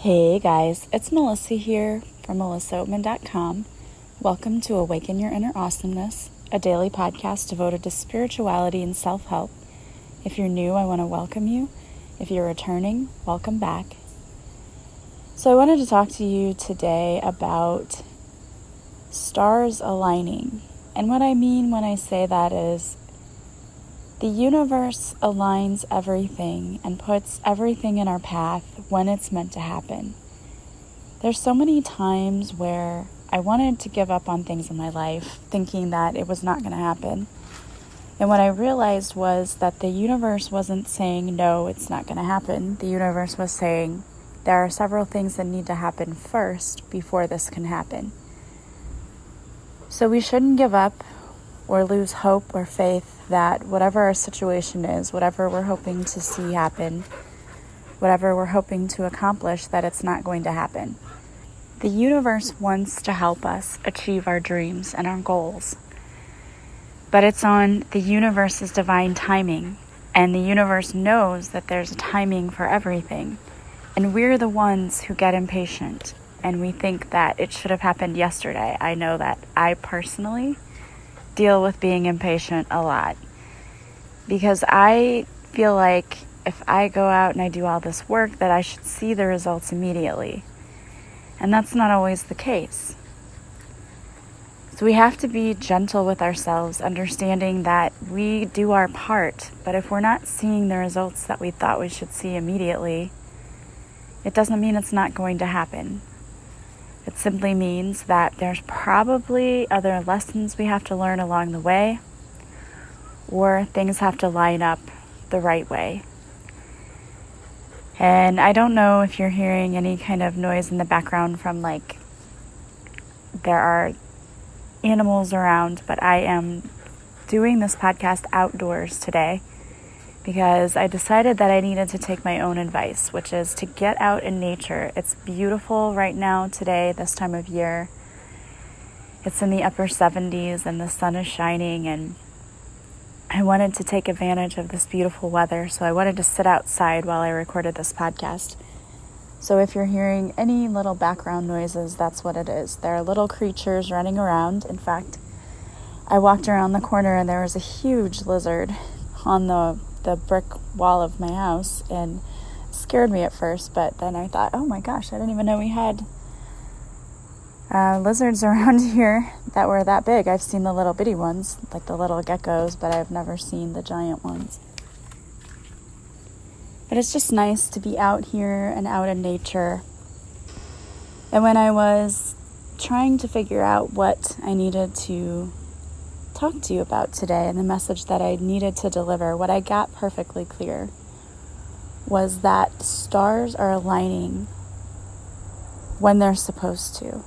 Hey guys, it's Melissa here from melissaoatman.com. Welcome to Awaken Your Inner Awesomeness, a daily podcast devoted to spirituality and self-help. If you're new, I want to welcome you. If you're returning, welcome back. So I wanted to talk to you today about stars aligning. And what I mean when I say that is the universe aligns everything and puts everything in our path when it's meant to happen. There's so many times where I wanted to give up on things in my life, thinking that it was not going to happen. And what I realized was that the universe wasn't saying, no, it's not going to happen. The universe was saying, there are several things that need to happen first before this can happen. So we shouldn't give up or lose hope or faith that whatever our situation is, whatever we're hoping to see happen, whatever we're hoping to accomplish, that it's not going to happen. The universe wants to help us achieve our dreams and our goals, but it's on the universe's divine timing, and the universe knows that there's a timing for everything, and we're the ones who get impatient, and we think that it should have happened yesterday. I know that I personally deal with being impatient a lot because I feel like if I go out and I do all this work that I should see the results immediately, and that's not always the case. So we have to be gentle with ourselves, understanding that we do our part, but if we're not seeing the results that we thought we should see immediately, it doesn't mean it's not going to happen. It simply means that there's probably other lessons we have to learn along the way, or things have to line up the right way. And I don't know if you're hearing any kind of noise in the background from there are animals around, but I am doing this podcast outdoors today because I decided that I needed to take my own advice, which is to get out in nature. It's beautiful right now today, this time of year. It's in the upper 70s and the sun is shining, and I wanted to take advantage of this beautiful weather, so I wanted to sit outside while I recorded this podcast. So if you're hearing any little background noises, that's what it is. There are little creatures running around. In fact, I walked around the corner and there was a huge lizard on the brick wall of my house, and it scared me at first, but then I thought, oh my gosh, I didn't even know we had lizards around here that were that big. I've seen the little bitty ones, like the little geckos, but I've never seen the giant ones. But it's just nice to be out here and out in nature. And when I was trying to figure out what I needed to talk to you about today and the message that I needed to deliver, what I got perfectly clear was that stars are aligning when they're supposed to.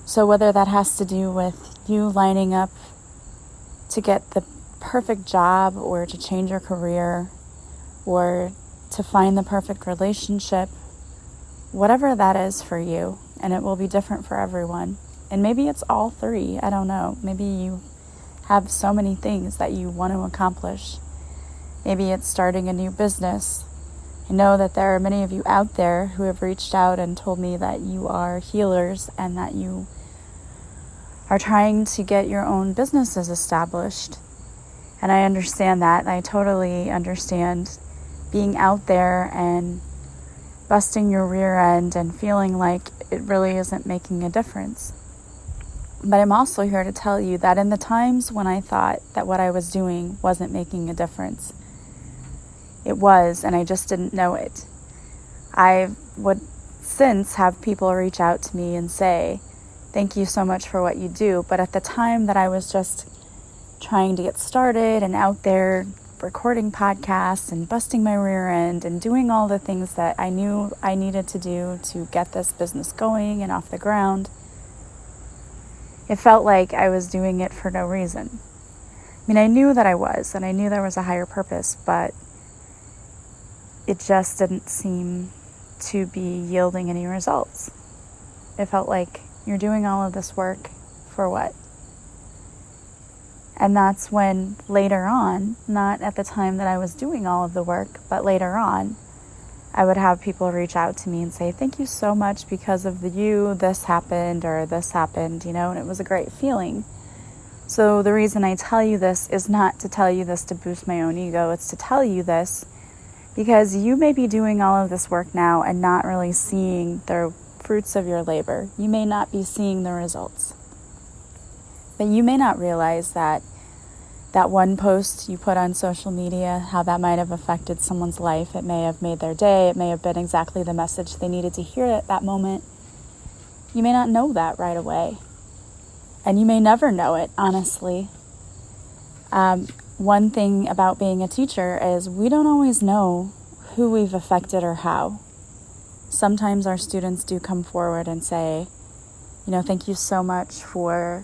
So whether that has to do with you lining up to get the perfect job or to change your career or to find the perfect relationship, whatever that is for you, and it will be different for everyone. And maybe it's all three, I don't know. Maybe you have so many things that you want to accomplish. Maybe it's starting a new business. I know that there are many of you out there who have reached out and told me that you are healers and that you are trying to get your own businesses established. And I understand that. I totally understand being out there and busting your rear end and feeling like it really isn't making a difference. But I'm also here to tell you that in the times when I thought that what I was doing wasn't making a difference, it was, and I just didn't know it. I would since have people reach out to me and say, thank you so much for what you do. But at the time that I was just trying to get started and out there recording podcasts and busting my rear end and doing all the things that I knew I needed to do to get this business going and off the ground, it felt like I was doing it for no reason. I mean, I knew that I was, and I knew there was a higher purpose, but it just didn't seem to be yielding any results. It felt like, you're doing all of this work for what? And that's when later on, not at the time that I was doing all of the work, but later on, I would have people reach out to me and say, thank you so much, because of you, this happened, or this happened, and it was a great feeling. So the reason I tell you this is not to tell you this to boost my own ego. It's to tell you this because you may be doing all of this work now and not really seeing the fruits of your labor. You may not be seeing the results. But you may not realize that one post you put on social media, how that might have affected someone's life. It may have made their day. It may have been exactly the message they needed to hear at that moment. You may not know that right away. And you may never know it, honestly. One thing about being a teacher is we don't always know who we've affected or how. Sometimes our students do come forward and say, thank you so much for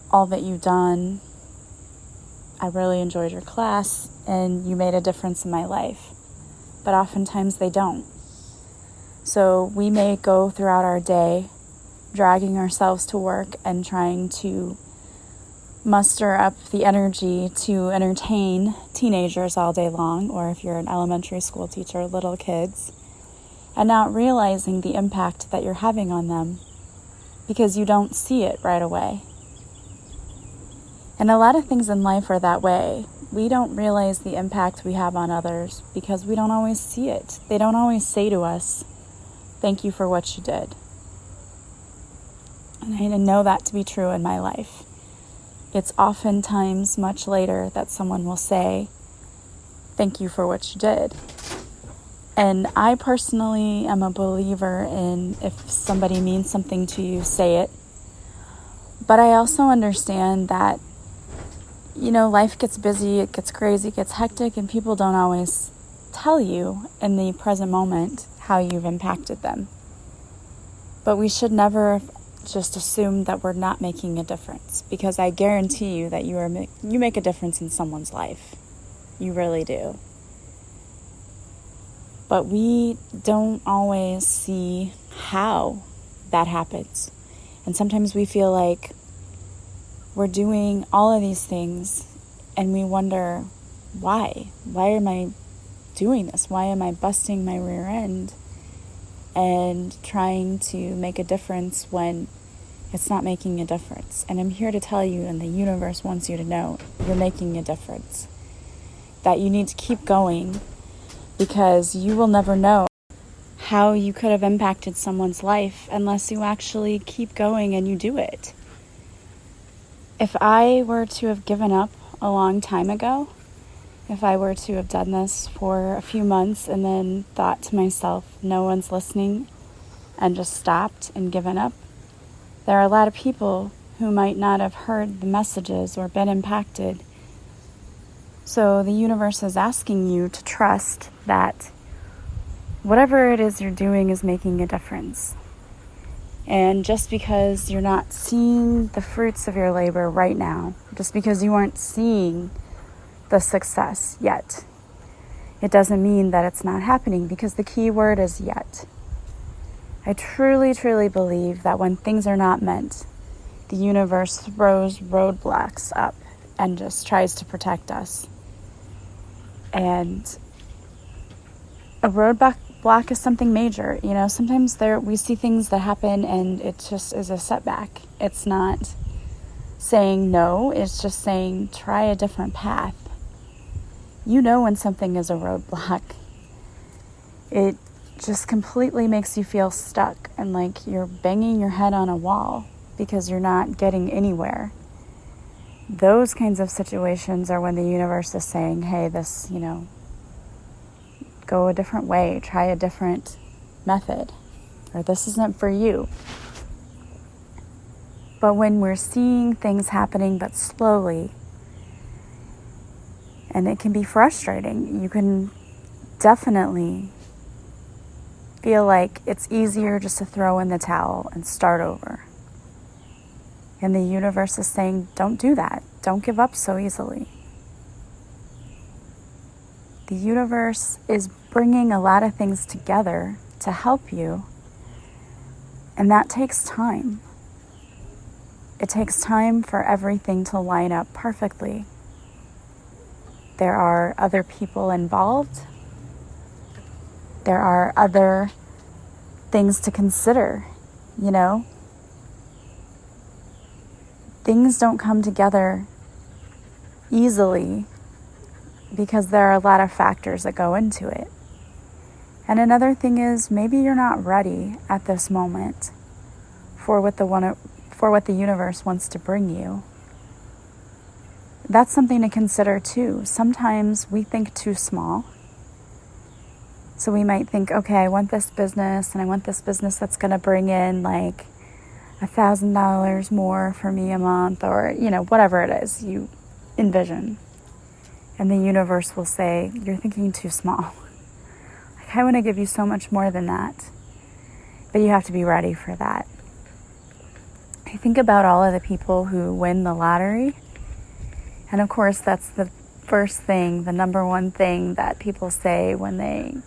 all that you've done. I really enjoyed your class and you made a difference in my life. But oftentimes they don't. So we may go throughout our day dragging ourselves to work and trying to muster up the energy to entertain teenagers all day long, or if you're an elementary school teacher, little kids, and not realizing the impact that you're having on them because you don't see it right away. And a lot of things in life are that way. We don't realize the impact we have on others because we don't always see it. They don't always say to us, thank you for what you did. And I know that to be true in my life. It's oftentimes much later that someone will say, thank you for what you did. And I personally am a believer in if somebody means something to you, say it. But I also understand that, life gets busy, it gets crazy, it gets hectic, and people don't always tell you in the present moment how you've impacted them. But we should never just assume that we're not making a difference, because I guarantee you that you make a difference in someone's life. You really do. But we don't always see how that happens. And sometimes we feel like we're doing all of these things and we wonder, why? Why am I doing this? Why am I busting my rear end and trying to make a difference when it's not making a difference? And I'm here to tell you, and the universe wants you to know, you're making a difference. That you need to keep going, because you will never know how you could have impacted someone's life unless you actually keep going and you do it. If I were to have given up a long time ago, if I were to have done this for a few months and then thought to myself, no one's listening, and just stopped and given up, there are a lot of people who might not have heard the messages or been impacted. So the universe is asking you to trust that whatever it is you're doing is making a difference. And just because you're not seeing the fruits of your labor right now, just because you aren't seeing the success yet, it doesn't mean that it's not happening, because the key word is yet. I truly, truly believe that when things are not meant, the universe throws roadblocks up and just tries to protect us. And a roadblock is something major. Sometimes we see things that happen and it just is a setback. It's not saying no, it's just saying try a different path. When something is a roadblock. It just completely makes you feel stuck and like you're banging your head on a wall because you're not getting anywhere. Those kinds of situations are when the universe is saying, hey, this, go a different way, try a different method, or this isn't for you. But when we're seeing things happening but slowly, and it can be frustrating, you can definitely feel like it's easier just to throw in the towel and start over. And the universe is saying, don't do that. Don't give up so easily. The universe is bringing a lot of things together to help you, and that takes time. It takes time for everything to line up perfectly. There are other people involved. There are other things to consider, you know? Things don't come together easily because there are a lot of factors that go into it. And another thing is, maybe you're not ready at this moment for what the universe wants to bring you. That's something to consider too. Sometimes we think too small. So we might think, okay, I want this business, and I want this business that's going to bring in like $1,000 more for me a month, or, whatever it is you envision. And the universe will say, you're thinking too small. Like, I want to give you so much more than that. But you have to be ready for that. I think about all of the people who win the lottery. And of course, that's the first thing, the number one thing that people say when they,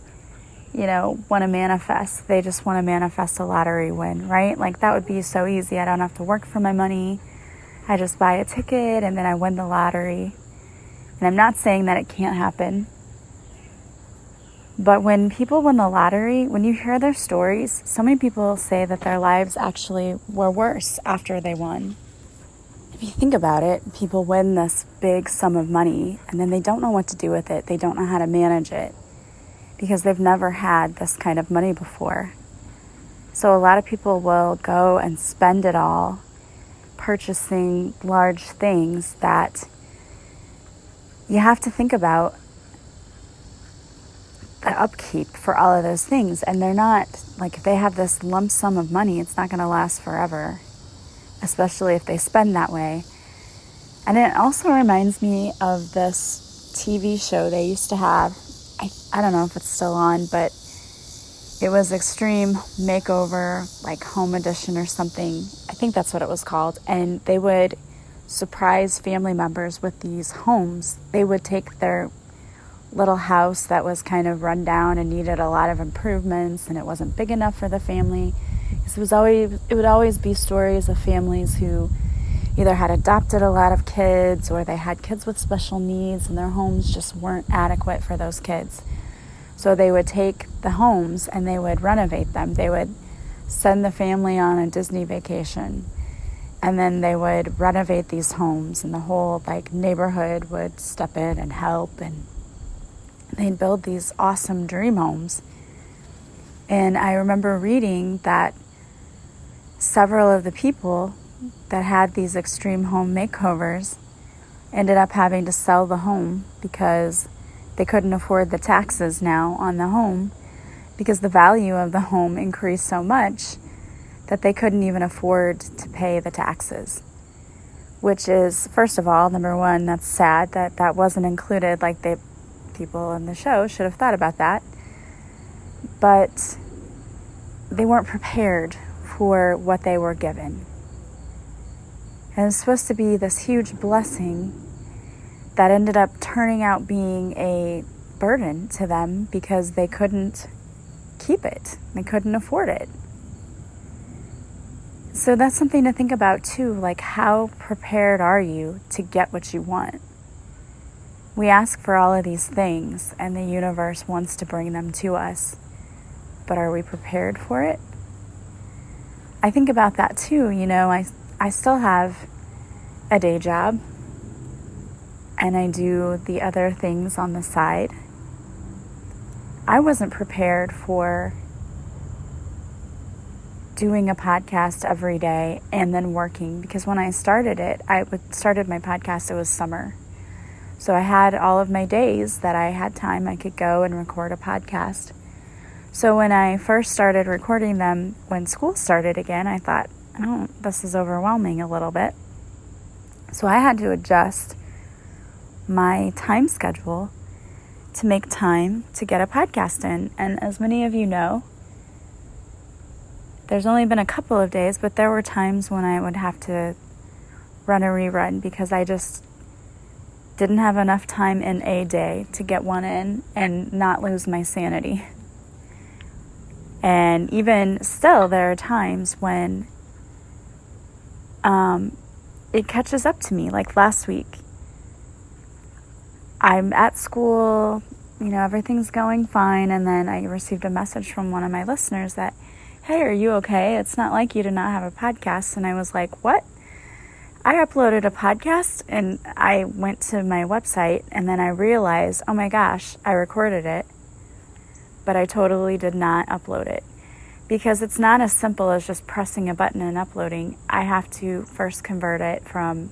want to manifest. They just want to manifest a lottery win, right? Like, that would be so easy. I don't have to work for my money. I just buy a ticket and then I win the lottery. And I'm not saying that it can't happen. But when people win the lottery, when you hear their stories, so many people say that their lives actually were worse after they won. If you think about it, people win this big sum of money and then they don't know what to do with it. They don't know how to manage it because they've never had this kind of money before. So a lot of people will go and spend it all purchasing large things that you have to think about the upkeep for all of those things. And they're not, like, if they have this lump sum of money, it's not going to last forever, especially if they spend that way. And it also reminds me of this TV show they used to have. I don't know if it's still on, but it was Extreme Makeover, like Home Edition or something. I think that's what it was called. And they would surprise family members with these homes. They would take their little house that was kind of run down and needed a lot of improvements, and it wasn't big enough for the family. It would always be stories of families who either had adopted a lot of kids or they had kids with special needs and their homes just weren't adequate for those kids. So they would take the homes and they would renovate them. They would send the family on a Disney vacation, and then they would renovate these homes, and the whole neighborhood would step in and help, and they'd build these awesome dream homes. And I remember reading that several of the people that had these extreme home makeovers ended up having to sell the home because they couldn't afford the taxes now on the home, because the value of the home increased so much that they couldn't even afford to pay the taxes. Which is, first of all, number one, that's sad that wasn't included. People in the show should have thought about that. But they weren't prepared for what they were given. And it's supposed to be this huge blessing that ended up turning out being a burden to them because they couldn't keep it. They couldn't afford it. So that's something to think about too. How prepared are you to get what you want? We ask for all of these things and the universe wants to bring them to us. But are we prepared for it? I think about that too. I still have a day job and I do the other things on the side. I wasn't prepared for doing a podcast every day and then working, because when I started my podcast, it was summer. So I had all of my days that I had time, I could go and record a podcast. So when I first started recording them, when school started again, I thought, this is overwhelming a little bit. So I had to adjust my time schedule to make time to get a podcast in. And as many of you know, there's only been a couple of days, but there were times when I would have to run a rerun because I just didn't have enough time in a day to get one in and not lose my sanity. And even still, there are times when it catches up to me. Like last week, I'm at school, everything's going fine. And then I received a message from one of my listeners that, hey, are you okay? It's not like you to not have a podcast. And I was like, what? I uploaded a podcast, and I went to my website, and then I realized, oh my gosh, I recorded it, but I totally did not upload it, because it's not as simple as just pressing a button and uploading. I have to first convert it from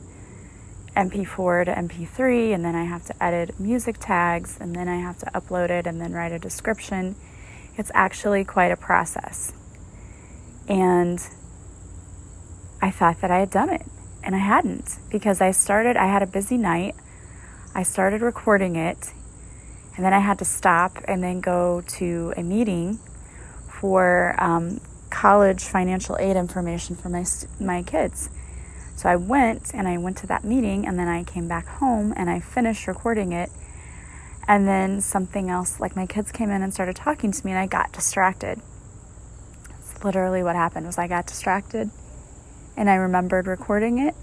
MP4 to MP3, and then I have to edit music tags, and then I have to upload it and then write a description. It's actually quite a process. And I thought that I had done it. And I hadn't, because I had a busy night, I started recording it, and then I had to stop and then go to a meeting for college financial aid information for my kids. So I went to that meeting, and then I came back home and I finished recording it, and then something else, like my kids came in and started talking to me, and I got distracted. That's literally what happened. Was I got distracted. And I remembered recording it,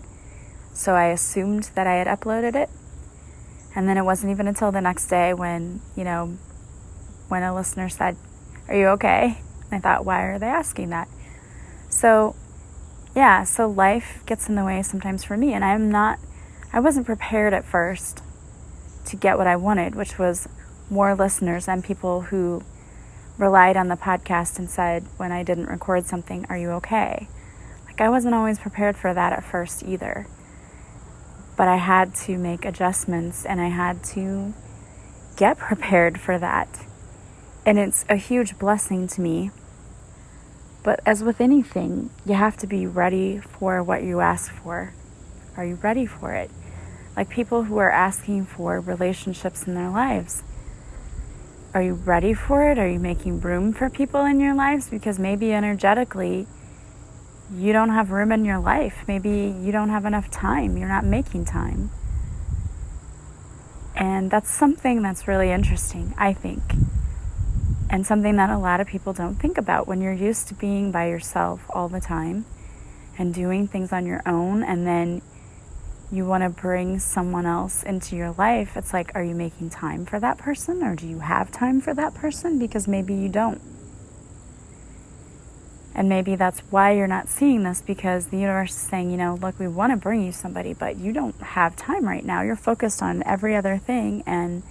so I assumed that I had uploaded it. And then it wasn't even until the next day when a listener said, are you okay? And I thought, why are they asking that? So life gets in the way sometimes for me, and I wasn't prepared at first to get what I wanted, which was more listeners and people who relied on the podcast and said, when I didn't record something, are you okay? I wasn't always prepared for that at first either, but I had to make adjustments, and I had to get prepared for that, and it's a huge blessing to me. But as with anything, you have to be ready for what you ask for. Are you ready for it? Like people who are asking for relationships in their lives, are you ready for it? Are you making room for people in your lives? Because maybe energetically you don't have room in your life. Maybe you don't have enough time. You're not making time. And that's something that's really interesting, I think. And something that a lot of people don't think about. When you're used to being by yourself all the time and doing things on your own, and then you want to bring someone else into your life, it's like, are you making time for that person? Or do you have time for that person? Because maybe you don't. And maybe that's why you're not seeing this, because the universe is saying, look, we want to bring you somebody, but you don't have time right now. You're focused on every other thing. And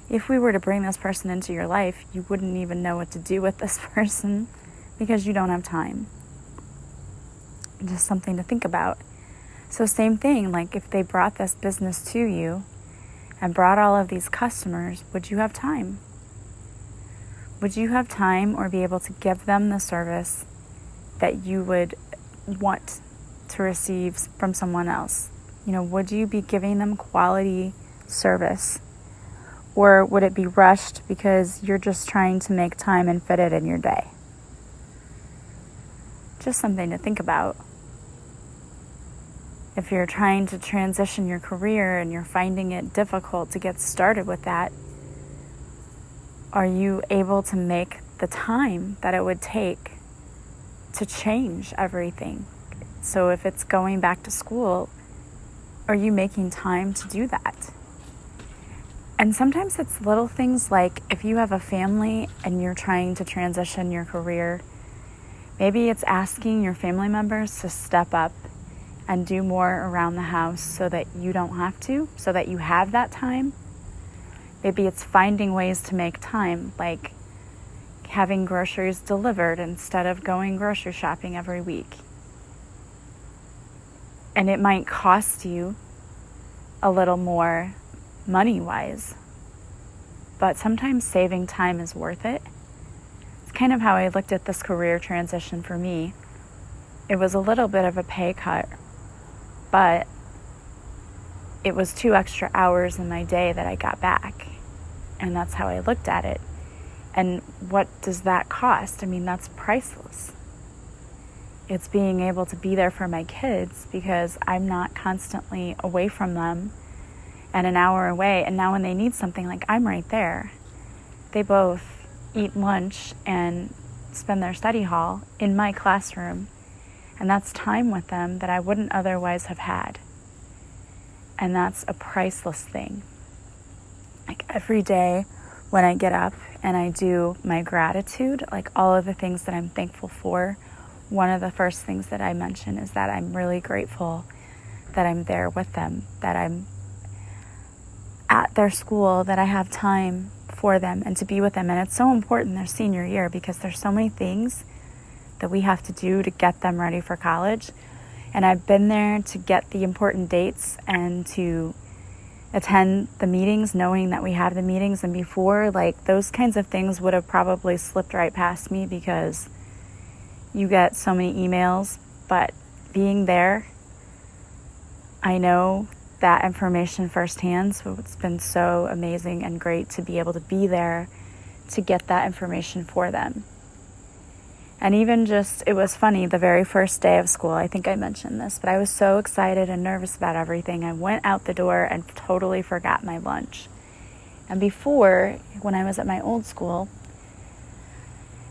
if we were to bring this person into your life, you wouldn't even know what to do with this person because you don't have time. Just something to think about. So same thing, like if they brought this business to you and brought all of these customers, would you have time? Would you have time or be able to give them the service that you would want to receive from someone else? Would you be giving them quality service? Or would it be rushed because you're just trying to make time and fit it in your day? Just something to think about. If you're trying to transition your career and you're finding it difficult to get started with that, are you able to make the time that it would take to change everything? So if it's going back to school, are you making time to do that? And sometimes it's little things like if you have a family and you're trying to transition your career, maybe it's asking your family members to step up and do more around the house so that you don't have to, so that you have that time. Maybe it's finding ways to make time, like having groceries delivered instead of going grocery shopping every week. And it might cost you a little more money-wise, but sometimes saving time is worth it. It's kind of how I looked at this career transition for me. It was a little bit of a pay cut, but it was 2 extra hours in my day that I got back. And that's how I looked at it. And what does that cost? That's priceless. It's being able to be there for my kids because I'm not constantly away from them and an hour away. And now when they need something, like I'm right there. They both eat lunch and spend their study hall in my classroom. And that's time with them that I wouldn't otherwise have had. And that's a priceless thing. Like every day when I get up and I do my gratitude, like all of the things that I'm thankful for, one of the first things that I mention is that I'm really grateful that I'm there with them, that I'm at their school, that I have time for them and to be with them. And it's so important their senior year because there's so many things that we have to do to get them ready for college. And I've been there to get the important dates and to attend the meetings knowing that we have the meetings. And before, like, those kinds of things would have probably slipped right past me because you get so many emails. But being there, I know that information firsthand, so it's been so amazing and great to be able to be there to get that information for them. And even just, it was funny, the very first day of school, I think I mentioned this, but I was so excited and nervous about everything. I went out the door and totally forgot my lunch. And before, when I was at my old school,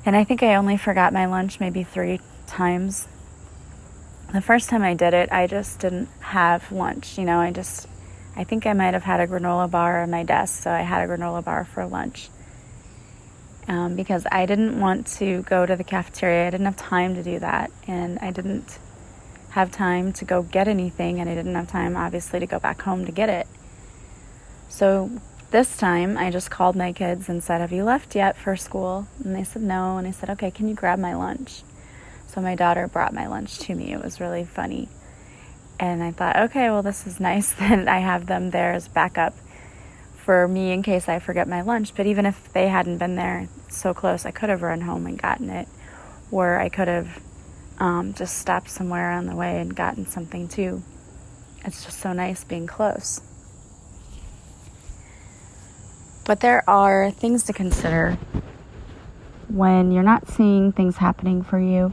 and I think I only forgot my lunch maybe 3 times. The first time I did it, I just didn't have lunch. I think I might have had a granola bar on my desk, so I had a granola bar for lunch. Because I didn't want to go to the cafeteria. I didn't have time to do that. And I didn't have time to go get anything. And I didn't have time, obviously, to go back home to get it. So this time, I just called my kids and said, "Have you left yet for school?" And they said no. And I said, "Okay, can you grab my lunch?" So my daughter brought my lunch to me. It was really funny. And I thought, okay, well, this is nice that I have them there as backup for me in case I forget my lunch. But even if they hadn't been there so close, I could have run home and gotten it. Or I could have just stopped somewhere on the way and gotten something too. It's just so nice being close. But there are things to consider when you're not seeing things happening for you.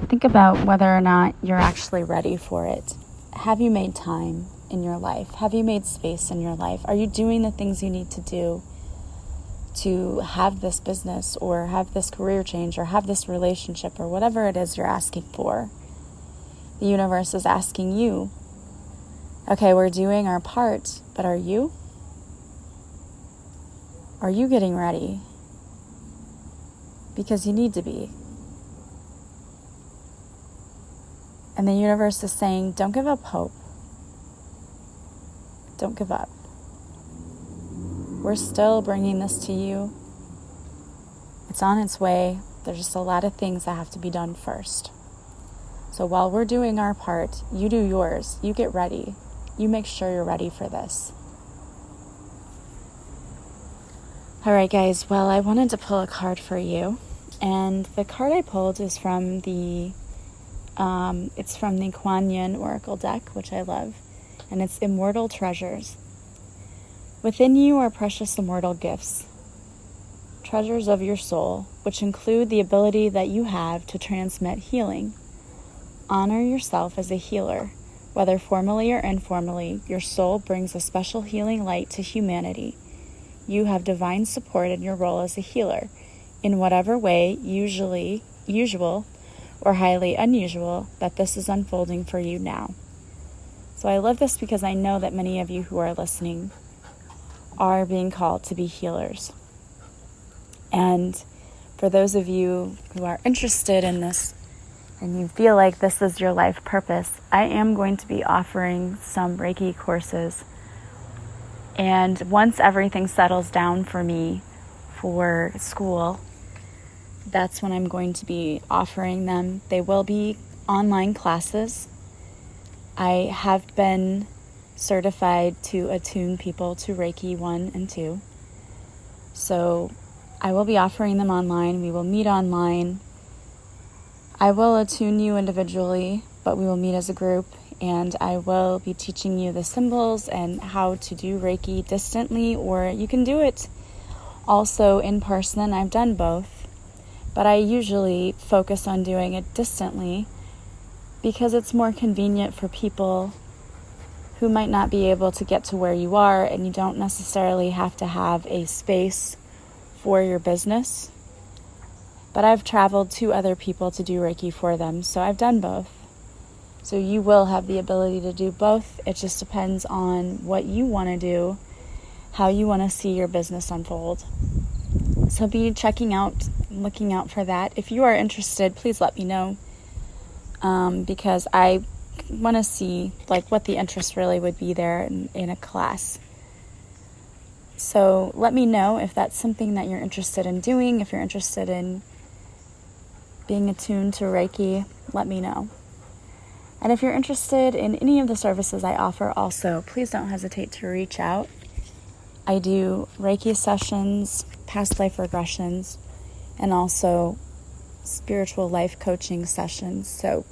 Think about whether or not you're actually ready for it. Have you made time in your life? Have you made space in your life? Are you doing the things you need to do to have this business or have this career change or have this relationship or whatever it is you're asking for? The universe is asking you, okay, we're doing our part, but are you? Are you getting ready? Because you need to be. And the universe is saying, don't give up hope. Don't give up. We're still bringing this to you. It's on its way. There's just a lot of things that have to be done first. So while we're doing our part, you do yours. You get ready. You make sure you're ready for this. All right, guys. Well, I wanted to pull a card for you. And the card I pulled is from the Kuan Yin Oracle deck, which I love, and it's Immortal Treasures. Within you are precious immortal gifts, treasures of your soul, which include the ability that you have to transmit healing. Honor yourself as a healer. Whether formally or informally, your soul brings a special healing light to humanity. You have divine support in your role as a healer, in whatever way, usual, or highly unusual, that this is unfolding for you now. So I love this because I know that many of you who are listening are being called to be healers. And for those of you who are interested in this and you feel like this is your life purpose, I am going to be offering some Reiki courses. And once everything settles down for me for school, that's when I'm going to be offering them. They will be online classes. I have been certified to attune people to Reiki 1 and 2. So I will be offering them online. We will meet online. I will attune you individually, but we will meet as a group, and I will be teaching you the symbols and how to do Reiki distantly, or you can do it also in person. I've done both. But I usually focus on doing it distantly because it's more convenient for people who might not be able to get to where you are, and you don't necessarily have to have a space for your business. But I've traveled to other people to do Reiki for them, so I've done both. So you will have the ability to do both. It just depends on what you want to do, how you want to see your business unfold. So be looking out for that. If you are interested, please let me know, because I want to see what the interest really would be there in a class. So let me know if that's something that you're interested in doing. If you're interested in being attuned to Reiki, let me know. And if you're interested in any of the services I offer also, please don't hesitate to reach out. I do Reiki sessions, past life regressions, and also spiritual life coaching sessions. So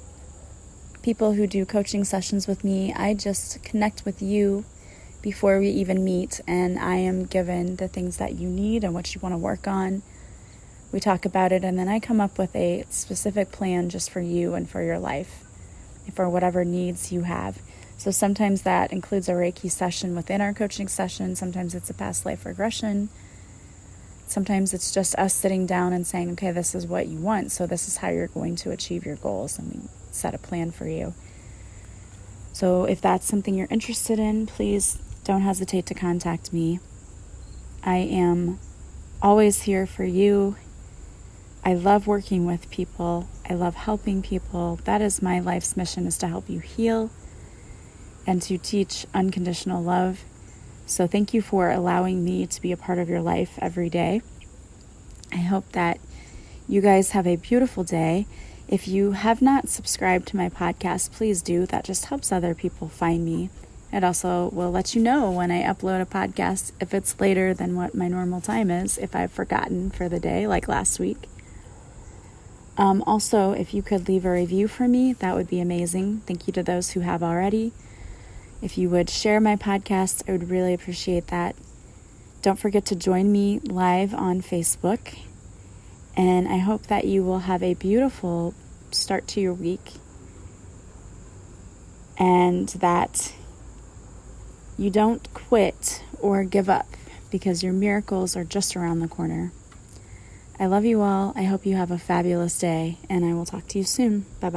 people who do coaching sessions with me, I just connect with you before we even meet, and I am given the things that you need and what you want to work on. We talk about it, and then I come up with a specific plan just for you and for your life, and for whatever needs you have. So sometimes that includes a Reiki session within our coaching session. Sometimes it's a past life regression. Sometimes it's just us sitting down and saying, okay, this is what you want, so this is how you're going to achieve your goals, and we set a plan for you. So if that's something you're interested in, please don't hesitate to contact me. I am always here for you. I love working with people. I love helping people. That is my life's mission, is to help you heal and to teach unconditional love. So thank you for allowing me to be a part of your life every day. I hope that you guys have a beautiful day. If you have not subscribed to my podcast, please do. That just helps other people find me. It also will let you know when I upload a podcast, if it's later than what my normal time is, if I've forgotten for the day, like last week. Also, if you could leave a review for me, that would be amazing. Thank you to those who have already. If you would share my podcast, I would really appreciate that. Don't forget to join me live on Facebook. And I hope that you will have a beautiful start to your week, and that you don't quit or give up, because your miracles are just around the corner. I love you all. I hope you have a fabulous day, and I will talk to you soon. Bye-bye.